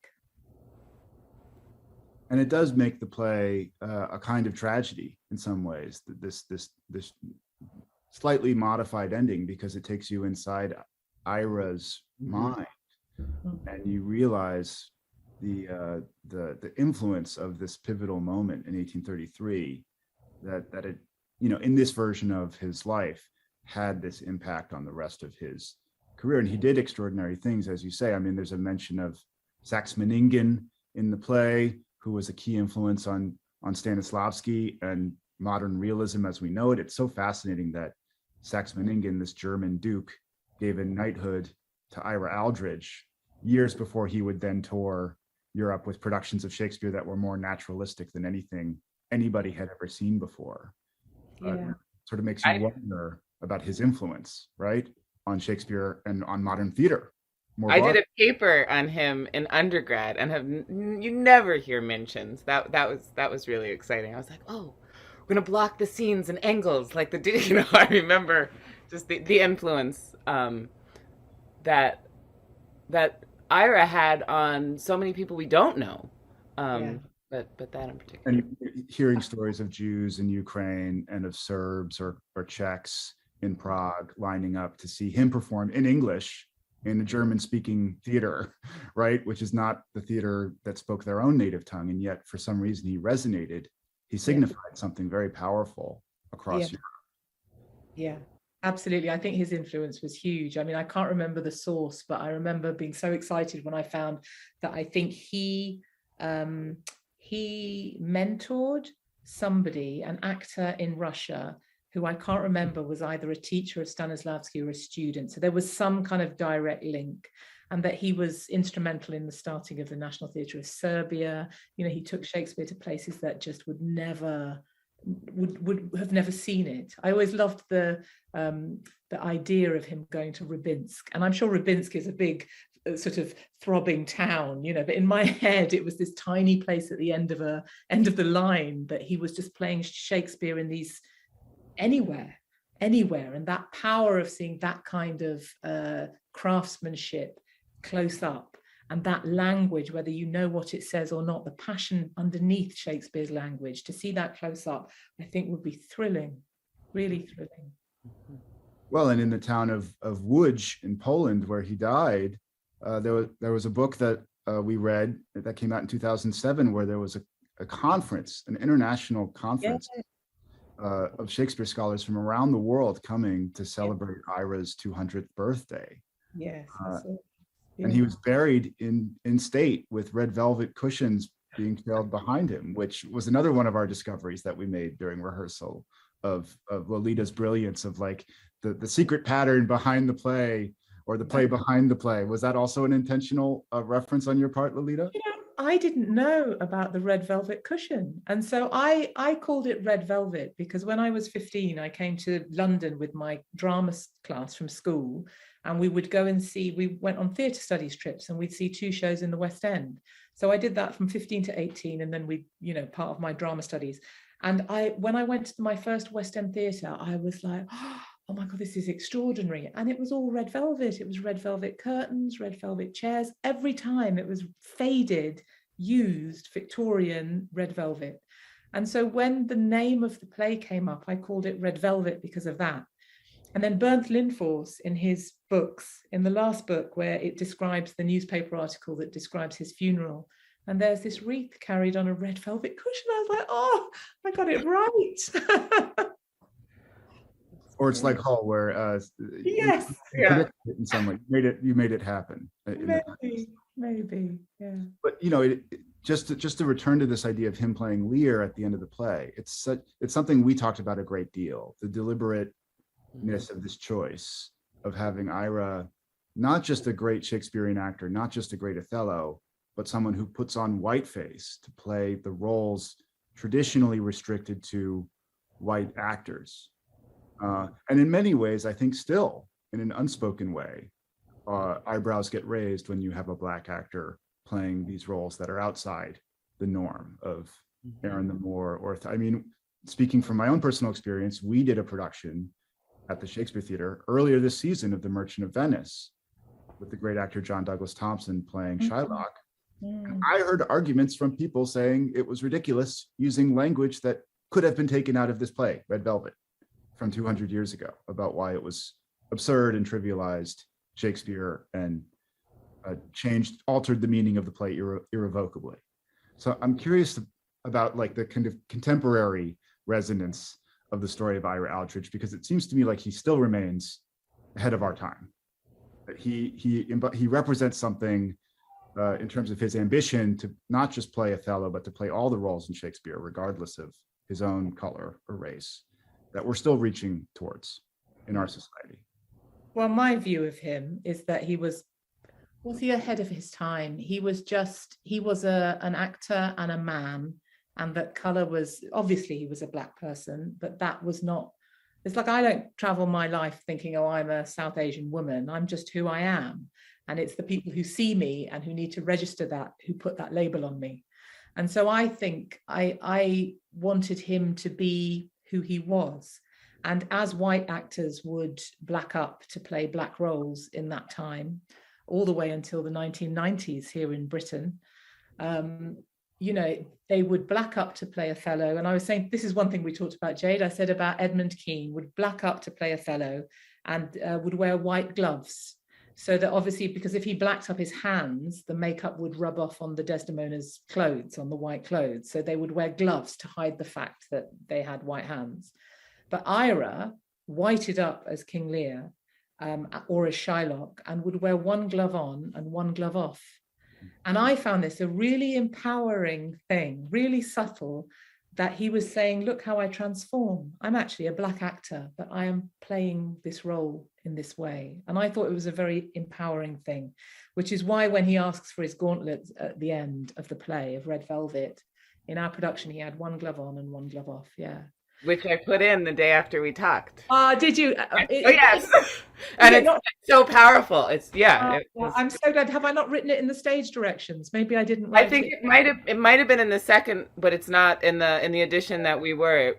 [SPEAKER 1] And it does make the play a kind of tragedy in some ways, this slightly modified ending, because it takes you inside Ira's mind, and you realize the influence of this pivotal moment in 1833, that it, in this version of his life, had this impact on the rest of his career. And he did extraordinary things, as you say. I mean, there's a mention of Saxe-Meiningen in the play, who was a key influence on Stanislavski and modern realism as we know it. It's so fascinating that Saxe-Meiningen, this German duke, gave a knighthood to Ira Aldridge years before he would then tour Europe with productions of Shakespeare that were more naturalistic than anything anybody had ever seen before. Sort of makes you wonder about his influence, right, on Shakespeare and on modern theater. I
[SPEAKER 4] did a paper on him in undergrad, and you never hear mentions. That was really exciting. I was like, oh, we're gonna block the scenes and angles like the I remember just the influence that Ira had on so many people we don't know. But that in particular.
[SPEAKER 1] And hearing stories of Jews in Ukraine and of Serbs or Czechs in Prague lining up to see him perform in English in a German-speaking theater, right? Which is not the theater that spoke their own native tongue. And yet, for some reason, he resonated. He signified something very powerful across Europe.
[SPEAKER 3] Yeah, absolutely. I think his influence was huge. I mean, I can't remember the source, but I remember being so excited when I found that I think he mentored somebody, an actor in Russia, who I can't remember was either a teacher of Stanislavski or a student. So there was some kind of direct link, and that he was instrumental in the starting of the National Theatre of Serbia. He took Shakespeare to places that just would have never seen it. I always loved the idea of him going to Rybinsk, and I'm sure Rybinsk is a big sort of throbbing town, but in my head it was this tiny place at the end of the line, that he was just playing Shakespeare in these anywhere, and that power of seeing that kind of craftsmanship close up, and that language, whether you know what it says or not, the passion underneath Shakespeare's language, to see that close up, I think would be thrilling, really thrilling.
[SPEAKER 1] Well, and in the town of Łódź in Poland, where he died, there was a book that we read that came out in 2007, where there was a conference, an international conference of Shakespeare scholars from around the world coming to celebrate Ira's 200th birthday.
[SPEAKER 3] Yes.
[SPEAKER 1] And he was buried in state with red velvet cushions being trailed behind him, which was another one of our discoveries that we made during rehearsal of Lolita's brilliance, of like the secret pattern behind the play, or the play behind the play. Was that also an intentional reference on your part, Lolita?
[SPEAKER 3] I didn't know about the red velvet cushion. And so I called it red velvet because when I was 15, I came to London with my drama class from school, and we would go and we went on theatre studies trips, and we'd see 2 shows in the West End. So I did that from 15 to 18, and then part of my drama studies. And when I went to my first West End theatre, I was like, oh my God, this is extraordinary. And it was all red velvet. It was red velvet curtains, red velvet chairs. Every time it was faded, used Victorian red velvet. And so when the name of the play came up, I called it Red Velvet because of that. And then Bernd Lindfors, in his books, in the last book where it describes the newspaper article that describes his funeral, and there's this wreath carried on a red velvet cushion. I was like, oh, I got it right.
[SPEAKER 1] Or it's like Hull, where
[SPEAKER 3] yes,
[SPEAKER 1] in some way you made it happen.
[SPEAKER 3] Maybe, yeah. But
[SPEAKER 1] just to return to this idea of him playing Lear at the end of the play, it's something we talked about a great deal. The deliberateness of this choice of having Ira, not just a great Shakespearean actor, not just a great Othello, but someone who puts on whiteface to play the roles traditionally restricted to white actors. And in many ways, I think still in an unspoken way, eyebrows get raised when you have a Black actor playing these roles that are outside the norm of Aaron the Moor. Or I mean, speaking from my own personal experience, we did a production at the Shakespeare Theater earlier this season of The Merchant of Venice with the great actor John Douglas Thompson playing Shylock. And I heard arguments from people saying it was ridiculous using language that could have been taken out of this play, Red Velvet, from 200 years ago, about why it was absurd and trivialized Shakespeare and altered the meaning of the play irrevocably. So I'm curious about like the kind of contemporary resonance of the story of Ira Aldridge, because it seems to me like he still remains ahead of our time. That he represents something in terms of his ambition to not just play Othello, but to play all the roles in Shakespeare, regardless of his own color or race, that we're still reaching towards in our society.
[SPEAKER 3] Well, my view of him is that was he ahead of his time? He was an actor and a man, and that color was, obviously he was a Black person, but that was not, it's like I don't travel my life thinking, oh, I'm a South Asian woman. I'm just who I am. And it's the people who see me and who need to register that, who put that label on me. And so I think I wanted him to be who he was. And as white actors would black up to play Black roles in that time, all the way until the 1990s here in Britain, they would black up to play Othello. And I was saying, this is one thing we talked about, Jade. I said about Edmund Kean would black up to play Othello and would wear white gloves. So that obviously, because if he blacked up his hands, the makeup would rub off on the Desdemona's clothes, on the white clothes. So they would wear gloves to hide the fact that they had white hands. But Ira whited up as King Lear or as Shylock and would wear one glove on and one glove off. And I found this a really empowering thing, really subtle, that he was saying, look how I transform. I'm actually a Black actor, but I am playing this role in this way. And I thought it was a very empowering thing, which is why when he asks for his gauntlet at the end of the play of Red Velvet, in our production, he had one glove on and one glove off. Yeah.
[SPEAKER 4] Which I put in the day after we talked.
[SPEAKER 3] Did you?
[SPEAKER 4] Yes. And it's so powerful.
[SPEAKER 3] I'm so glad. Have I not written it in the stage directions? Maybe I didn't write
[SPEAKER 4] I think it might have been in the second, but it's not in the edition that we were.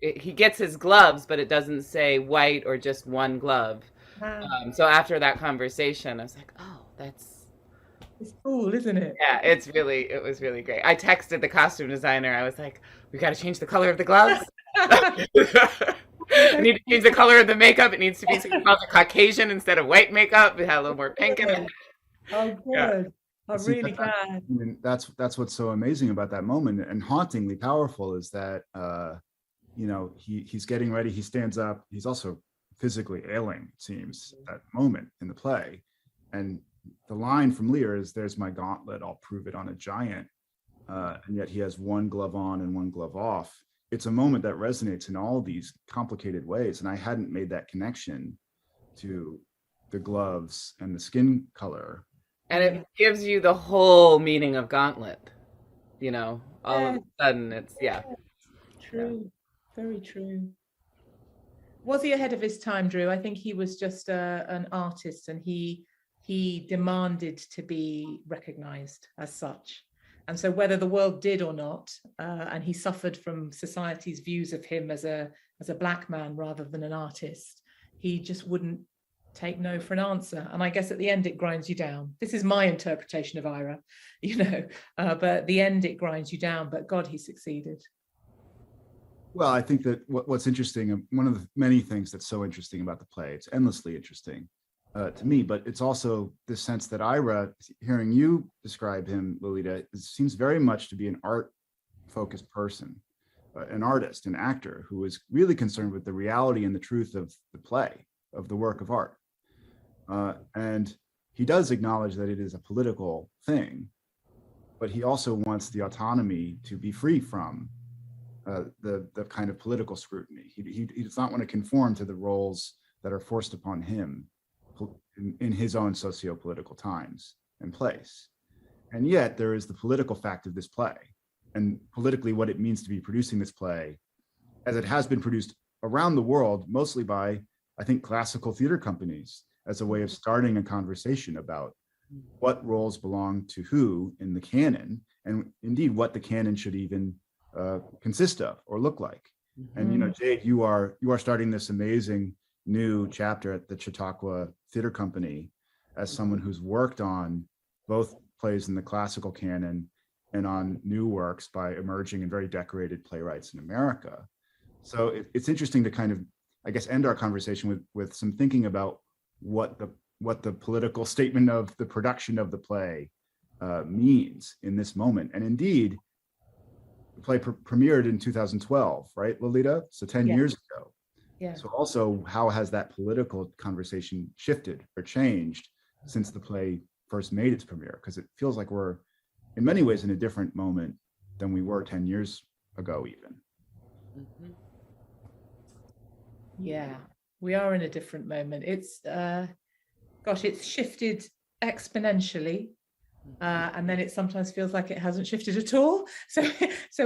[SPEAKER 4] He gets his gloves, but it doesn't say white or just one glove. So after that conversation, I was like, oh,
[SPEAKER 3] it's cool, isn't it?
[SPEAKER 4] Yeah, it was really great. I texted the costume designer. I was like, we got to change the color of the gloves. We need to change the color of the makeup. It needs to be something called Caucasian instead of white makeup. It had a little more pink in it.
[SPEAKER 3] Oh, good. Yeah. I'm really glad.
[SPEAKER 1] I mean, that's what's so amazing about that moment and hauntingly powerful is that, he's getting ready. He stands up. He's also physically ailing, it seems, at that moment in the play. And the line from Lear is, there's my gauntlet, I'll prove it on a giant. And yet he has one glove on and one glove off. It's a moment that resonates in all these complicated ways. And I hadn't made that connection to the gloves and the skin color.
[SPEAKER 4] And it gives you the whole meaning of gauntlet, all of a sudden it's,
[SPEAKER 3] True, very true. Was he ahead of his time, Drew? I think he was just an artist and he demanded to be recognized as such. And so whether the world did or not, and he suffered from society's views of him as a Black man rather than an artist, he just wouldn't take no for an answer. And I guess at the end, it grinds you down. This is my interpretation of Ira, but at the end, it grinds you down. But God, he succeeded.
[SPEAKER 1] Well, I think that what's interesting, one of the many things that's so interesting about the play, it's endlessly interesting to me, but it's also this sense that Ira, hearing you describe him, Lolita, seems very much to be an art-focused person, an artist, an actor who is really concerned with the reality and the truth of the play, of the work of art. And he does acknowledge that it is a political thing, but he also wants the autonomy to be free from the kind of political scrutiny. He does not want to conform to the roles that are forced upon him in his own socio-political times and place. And yet there is the political fact of this play, and politically what it means to be producing this play, as it has been produced around the world, mostly by, I think, classical theater companies, as a way of starting a conversation about what roles belong to who in the canon, and indeed what the canon should even consist of or look like. And Jade, you are starting this amazing new chapter at the Chautauqua Theater Company as someone who's worked on both plays in the classical canon and on new works by emerging and very decorated playwrights in America. So it's interesting to kind of, I guess, end our conversation with some thinking about what the political statement of the production of the play means in this moment. And indeed, the play premiered in 2012, right, Lolita? So 10 years ago.
[SPEAKER 3] Yeah.
[SPEAKER 1] So also, how has that political conversation shifted or changed since the play first made its premiere? Because it feels like we're, in many ways, in a different moment than we were 10 years ago, even.
[SPEAKER 4] Mm-hmm.
[SPEAKER 3] Yeah, we are in a different moment. It's, it's shifted exponentially. And then it sometimes feels like it hasn't shifted at all. So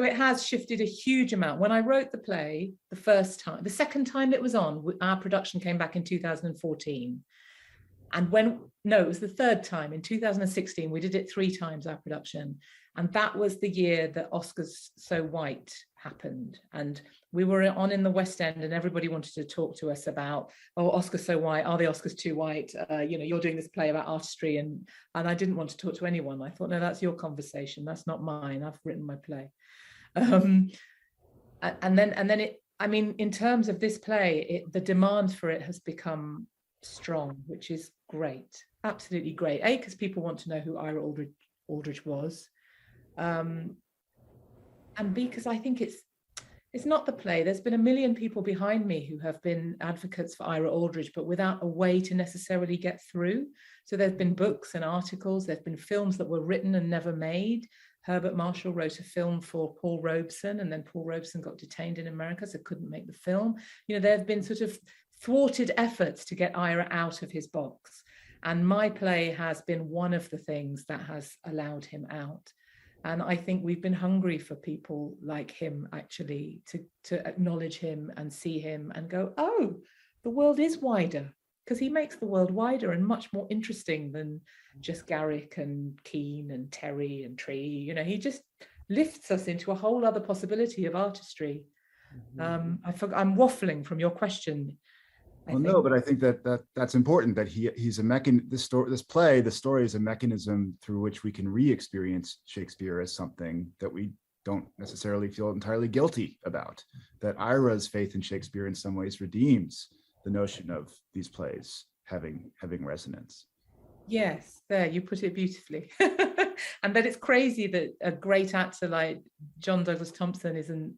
[SPEAKER 3] it has shifted a huge amount. When I wrote the play the second time it was on, our production came back in 2014. And it was the third time in 2016, we did it 3 times, our production. And that was the year that Oscars So White happened. And we were on in the West End and everybody wanted to talk to us about, Oscars So White, are the Oscars too white? You're doing this play about artistry. And I didn't want to talk to anyone. I thought, no, that's your conversation. That's not mine. I've written my play. And then in terms of this play, the demand for it has become strong, which is great, absolutely great. Because people want to know who Ira Aldridge was, and B, because I think it's not the play. There's been a million people behind me who have been advocates for Ira Aldridge, but without a way to necessarily get through. So there's been books and articles, there've been films that were written and never made. Herbert Marshall wrote a film for Paul Robeson, and then Paul Robeson got detained in America, so couldn't make the film. There have been sort of thwarted efforts to get Ira out of his box. And my play has been one of the things that has allowed him out. And I think we've been hungry for people like him, actually, to acknowledge him and see him and go, oh, the world is wider, because he makes the world wider and much more interesting than just Garrick and Keane and Terry and Tree. He just lifts us into a whole other possibility of artistry. I'm waffling from your question.
[SPEAKER 1] No, but I think that's important, that he's a this play, the story is a mechanism through which we can re-experience Shakespeare as something that we don't necessarily feel entirely guilty about. That Ira's faith in Shakespeare in some ways redeems the notion of these plays having resonance.
[SPEAKER 3] Yes, there, you put it beautifully. And that it's crazy that a great actor like John Douglas Thompson isn't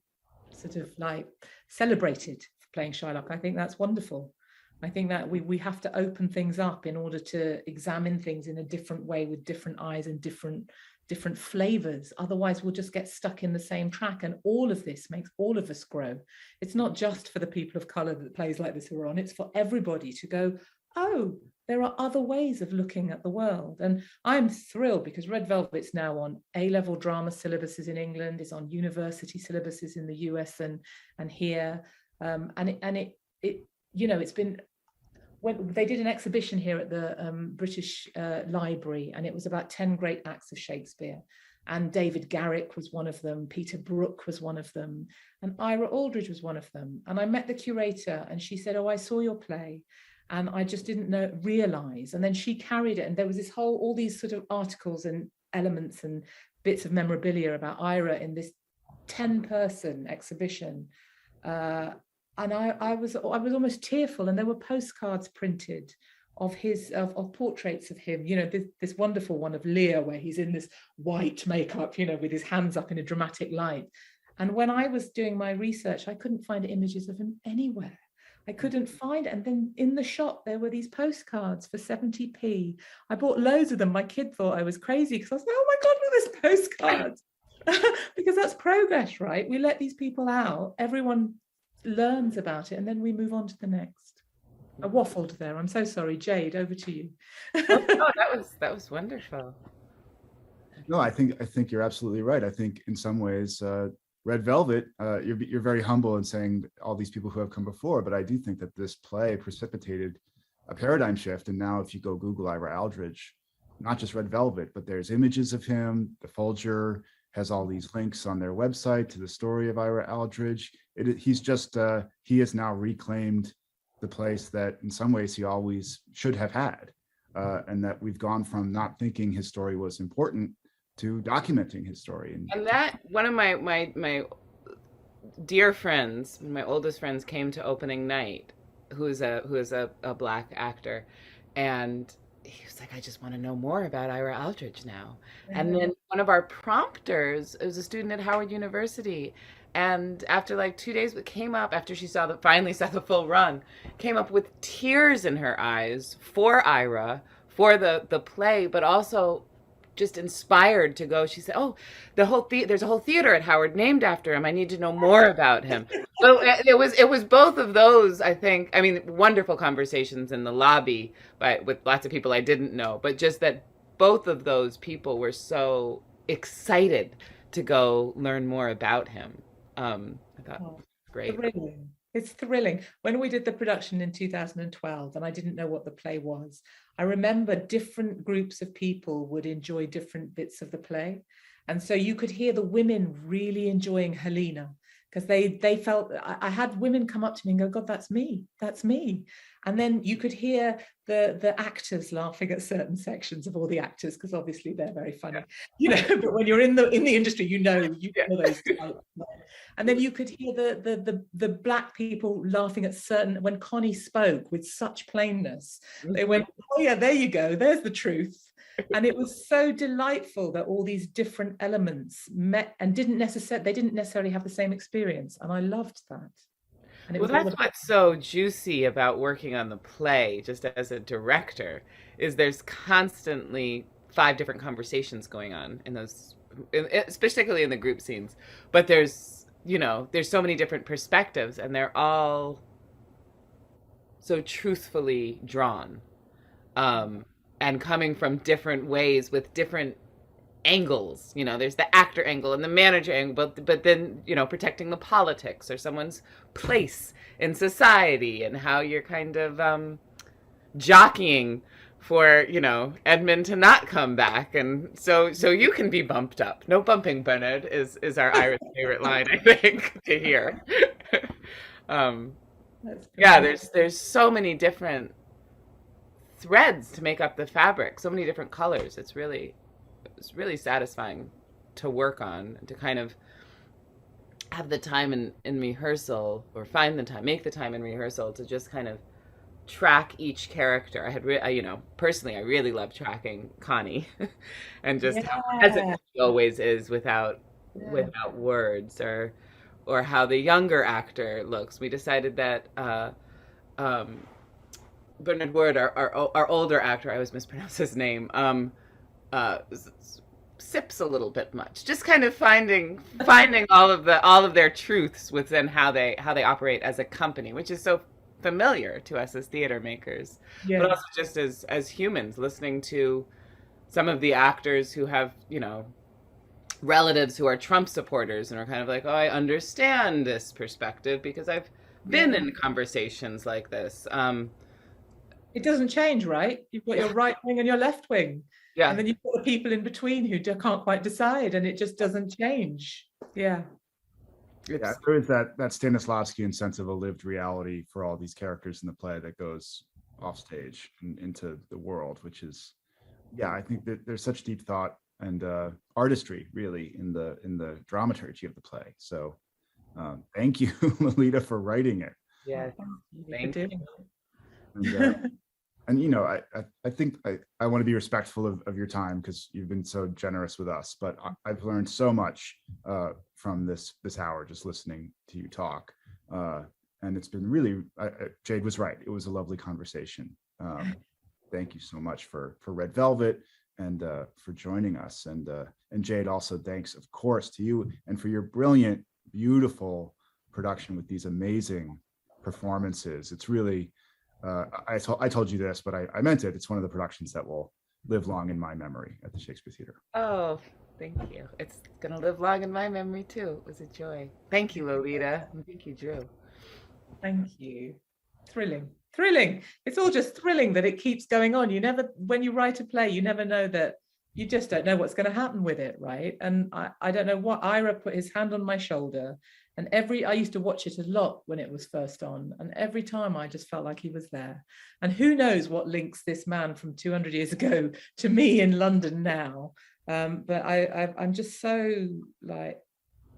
[SPEAKER 3] sort of like celebrated for playing Shylock. I think that's wonderful. I think that we have to open things up in order to examine things in a different way, with different eyes and different flavors. Otherwise we'll just get stuck in the same track, and all of this makes all of us grow. It's not just for the people of color that plays like this are on, it's for everybody to go, oh, there are other ways of looking at the world. And I'm thrilled because Red Velvet's now on A-level drama syllabuses in England, is on university syllabuses in the US and here. It's been, when they did an exhibition here at the British Library, and it was about 10 great acts of Shakespeare. And David Garrick was one of them, Peter Brook was one of them, and Ira Aldridge was one of them. And I met the curator and she said, oh, I saw your play. And I just didn't realize. And then she carried it. And there was all these sort of articles and elements and bits of memorabilia about Ira in this 10-person exhibition. And I was almost tearful. And there were postcards printed of portraits of him. This wonderful one of Lear, where he's in this white makeup, with his hands up in a dramatic light. And when I was doing my research, I couldn't find images of him anywhere. I couldn't find it. And then in the shop, there were these postcards for 70p. I bought loads of them. My kid thought I was crazy because I was like, oh my God, look at this postcards. Because that's progress, right? We let these people out. Everyone learns about it. And then we move on to the next. I waffled there. I'm so sorry. Jade, over to you.
[SPEAKER 4] Oh, that was wonderful.
[SPEAKER 1] No, I think you're absolutely right. I think in some ways, Red Velvet, you're very humble in saying all these people who have come before, but I do think that this play precipitated a paradigm shift. And now, if you go Google Ira Aldridge, not just Red Velvet, but there's images of him. The Folger has all these links on their website to the story of Ira Aldridge. He's just he has now reclaimed the place that in some ways he always should have had, and that we've gone from not thinking his story was important to documenting his story.
[SPEAKER 4] And that one of my dear friends, my oldest friends, came to opening night, who is a Black actor, and he was like, I just want to know more about Ira Aldridge now. And then one of our prompters was a student at Howard University. And after like 2 days, it came up after she finally saw the full run, came up with tears in her eyes for Ira, for the play, but also just inspired to go. She said, "Oh, there's a whole theater at Howard named after him. I need to know more about him." So it was both of those. I think. I mean, wonderful conversations in the lobby, with lots of people I didn't know, but just that both of those people were so excited to go learn more about him. I thought great.
[SPEAKER 3] Thrilling. It's thrilling. When we did the production in 2012, and I didn't know what the play was, I remember different groups of people would enjoy different bits of the play. And so you could hear the women really enjoying Helena, because they felt, I had women come up to me and go, God, that's me. And then you could hear the actors laughing at certain sections of all the actors, because obviously they're very funny, but when you're in the industry, you know those types. And then you could hear the Black people laughing at certain, when Connie spoke with such plainness, they went, oh yeah, there you go, there's the truth. And it was so delightful that all these different elements met and didn't necessarily have the same experience. And I loved that. And
[SPEAKER 4] that's what's so juicy about working on the play, just as a director, is there's constantly 5 different conversations going on in those, particularly in the group scenes. But there's so many different perspectives, and they're all so truthfully drawn, and coming from different ways with different angles. There's the actor angle and the manager angle, but then protecting the politics or someone's place in society, and how you're kind of jockeying for Edmund to not come back, and so you can be bumped up. No bumping, Bernard, is our Irish favorite line, I think, to hear. There's so many different threads to make up the fabric, so many different colors. It's really satisfying to work on, and to kind of have the time in rehearsal, or make the time in rehearsal to just kind of track each character. Personally, I really love tracking Connie and just how present she always is without words, or how the younger actor looks. We decided that Bernard Ward, our older actor, I always mispronounce his name, sips a little bit much. Just kind of finding all of their truths within how they operate as a company, which is so familiar to us as theater makers, but also just as humans, listening to some of the actors who have relatives who are Trump supporters, and are kind of like, oh, I understand this perspective because I've been in conversations like this.
[SPEAKER 3] It doesn't change, right? You've got your right wing and your left wing. Yeah. And then you've got the people in between who can't quite decide, and it just doesn't change. Yeah.
[SPEAKER 1] There is that Stanislavskian sense of a lived reality for all these characters in the play that goes off stage and into the world, which is, I think that there's such deep thought and artistry really in the dramaturgy of the play. So thank you, Lolita, for writing it.
[SPEAKER 4] Yeah, thank you.
[SPEAKER 1] And I think I want to be respectful of your time, because you've been so generous with us, but I've learned so much from this hour just listening to you talk, and it's been really, Jade was right, it was a lovely conversation. Thank you so much for Red Velvet, and for joining us, and Jade, also thanks of course to you, and for your brilliant, beautiful production with these amazing performances. It's really I told you this, but I meant it. It's one of the productions that will live long in my memory at the Shakespeare Theater.
[SPEAKER 4] Oh, thank you. It's gonna live long in my memory too. It was a joy. Thank you, Lolita. And thank you, Drew.
[SPEAKER 3] Thank you. Thrilling. It's all just thrilling that it keeps going on. You never, when you write a play, you never know that, you just don't know what's going to happen with it, right? And I don't know what, Ira put his hand on my shoulder, and I used to watch it a lot when it was first on, and every time I just felt like he was there. And who knows what links this man from 200 years ago to me in London now. But I'm just so like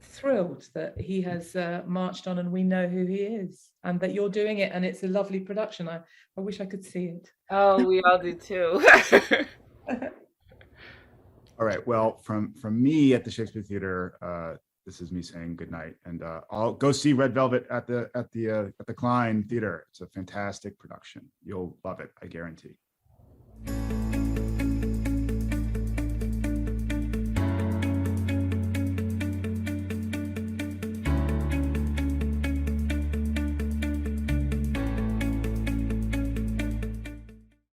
[SPEAKER 3] thrilled that he has marched on and we know who he is, and that you're doing it, and it's a lovely production. I wish I could see it.
[SPEAKER 4] Oh, we all do too.
[SPEAKER 1] All right. Well, from me at the Shakespeare Theater, this is me saying good night, and I'll go see Red Velvet at the Klein Theater. It's a fantastic production. You'll love it, I guarantee.